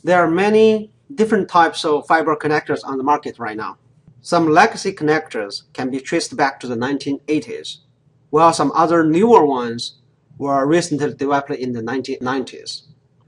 There are many different types of fiber connectors on the market right now. Some legacy connectors can be traced back to the 1980s, while some other newer ones were recently developed in the 1990s.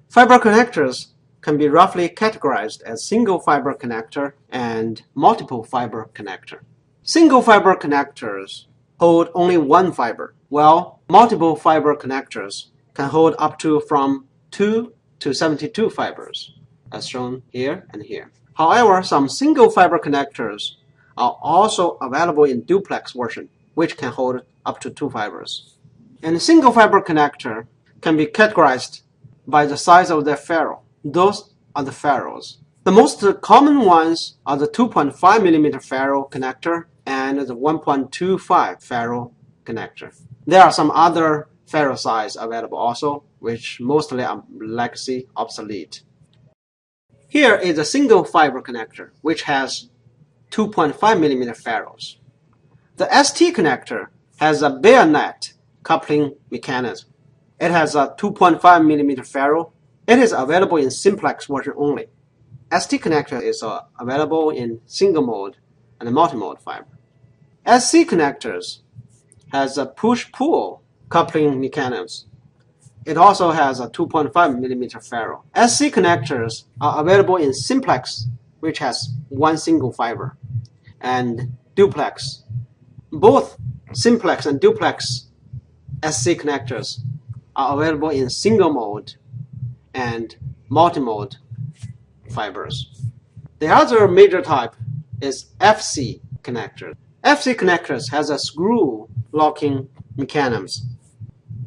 Fiber connectors can be roughly categorized as single fiber connector and multiple fiber connector. Single fiber connectors hold only one fiber, while multiple fiber connectors can hold up to from 2 to 72 fibers, as shown here and here. However, some single fiber connectors are also available in duplex version, which can hold up to 2 fibers. And a single fiber connector can be categorized by the size of their ferrule. Those are the ferrules. The most common ones are the 2.5 mm ferrule connector and the 1.25 ferrule connector. There are some other ferrule size available also, which mostly are legacy obsolete. Here is a single fiber connector, which has 2.5 mm ferrules. The ST connector has a bayonet coupling mechanism. It has a 2.5 mm ferrule. It is available in simplex version only. ST connector is available in single mode and multi-mode fiber. SC connectors has a push-pull coupling mechanism. It also has a 2.5 mm ferrule. SC connectors are available in simplex, which has one single fiber, and duplex. Both simplex and duplex SC connectors are available in single mode and multi-mode fibers. The other major type is FC connector. FC connectors has a screw locking mechanism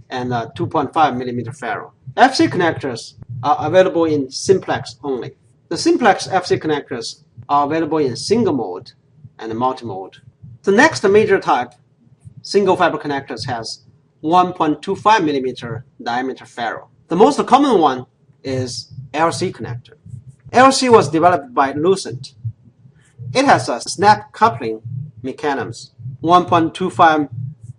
and a 2.5 mm ferrule. FC connectors are available in simplex only. The simplex FC connectors are available in single mode and multi-mode. The next major type, single fiber connectors, has 1.25 mm diameter ferrule. The most common one is LC connector. LC was developed by Lucent. It has a snap coupling mechanism, 1.25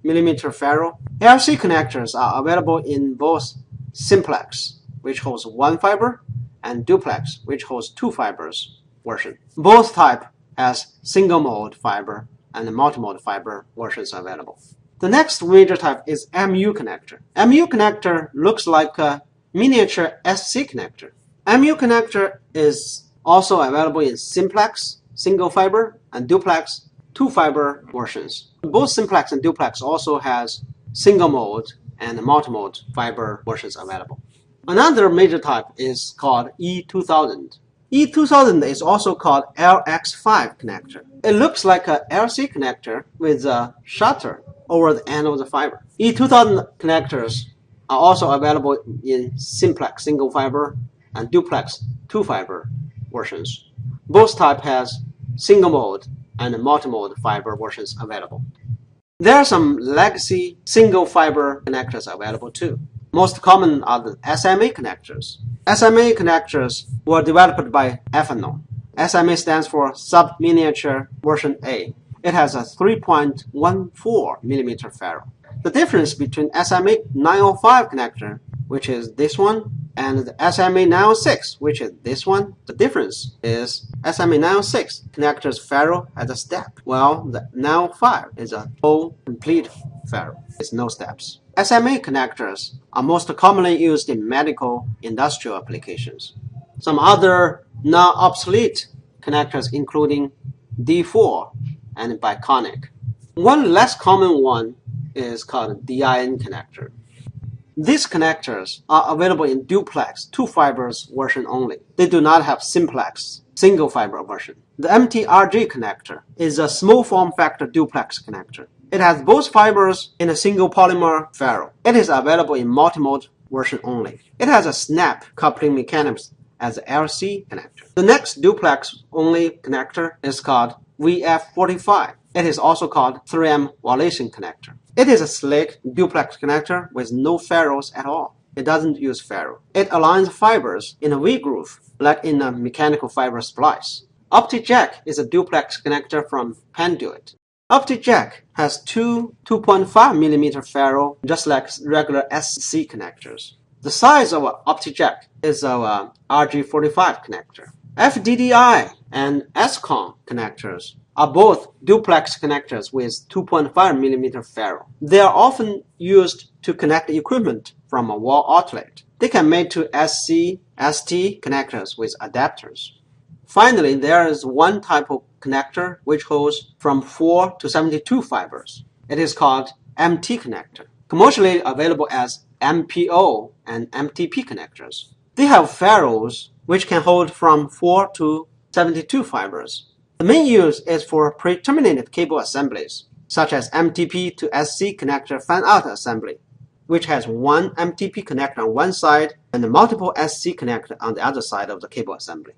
mm ferrule. LC connectors are available in both simplex, which holds one fiber, and duplex, which holds 2 fibers version. Both type has single mode fiber and multi-mode fiber versions available. The next major type is MU connector. MU connector looks like a miniature SC connector. MU connector is also available in simplex, single fiber, and duplex 2-fiber versions. Both simplex and duplex also has single mode and multi-mode fiber versions available. Another major type is called E2000. E2000 is also called LX5 connector. It looks like a LC connector with a shutter over the end of the fiber. E2000 connectors are also available in simplex single fiber and duplex 2-fiber versions. Both type has single mode and multi-mode fiber versions available. There are some legacy single fiber connectors available too. Most common are the SMA connectors. SMA connectors were developed by Amphenol. SMA stands for Sub-Miniature Version A. It has a 3.14 mm ferrule. The difference between SMA 905 connector, which is this one, and the SMA 906, which is this one, the difference is SMA 906 connector's ferrule has a step, while the 905 is a full complete ferrule. It's no steps. SMA connectors are most commonly used in medical industrial applications. Some other non-obsolete connectors including D4 and biconic. One less common one is called DIN connector. These connectors are available in duplex 2 fibers version only. They do not have simplex single fiber version. The MTRG connector is a small form factor duplex connector. It has both fibers in a single polymer ferrule. It is available in multi-mode version only. It has a snap coupling mechanism as an LC connector. The next duplex only connector is called VF45. It is also called 3M violation connector. It is a slick duplex connector with no ferrules at all. It doesn't use ferrule. It aligns fibers in a V-groove, like in a mechanical fiber splice. Optic jack is a duplex connector from Penduit. Optic jack has two 2.5 mm ferrule, just like regular SC connectors. The size of an Optic jack is a RG45 connector. FDDI and SCON connectors are both duplex connectors with 2.5 mm ferrule. They are often used to connect equipment from a wall outlet. They can mate to SC, ST connectors with adapters. Finally, there is one type of connector which holds from 4 to 72 fibers. It is called MT connector, commercially available as MPO and MTP connectors. They have ferrules which can hold from 4 to 72 fibers. The main use is for pre-terminated cable assemblies, such as MTP to SC connector fan-out assembly, which has one MTP connector on one side and multiple SC connector on the other side of the cable assembly.